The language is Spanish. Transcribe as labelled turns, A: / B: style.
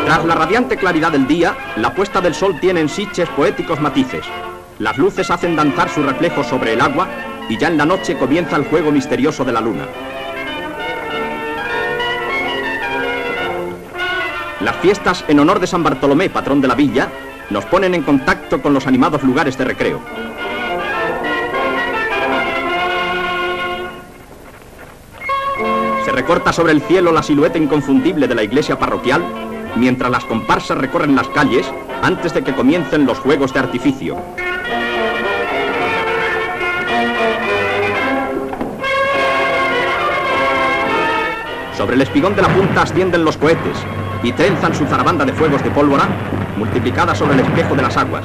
A: Tras la radiante claridad del día, la puesta del sol tiene en Sitges poéticos matices. Las luces hacen danzar sus reflejos sobre el agua y ya en la noche comienza el juego misterioso de la luna. Las fiestas en honor de San Bartolomé, patrón de la villa, nos ponen en contacto con los animados lugares de recreo. Se recorta sobre el cielo la silueta inconfundible de la iglesia parroquial, mientras las comparsas recorren las calles antes de que comiencen los juegos de artificio. Sobre el espigón de la punta ascienden los cohetes y trenzan su zarabanda de fuegos de pólvora multiplicada sobre el espejo de las aguas.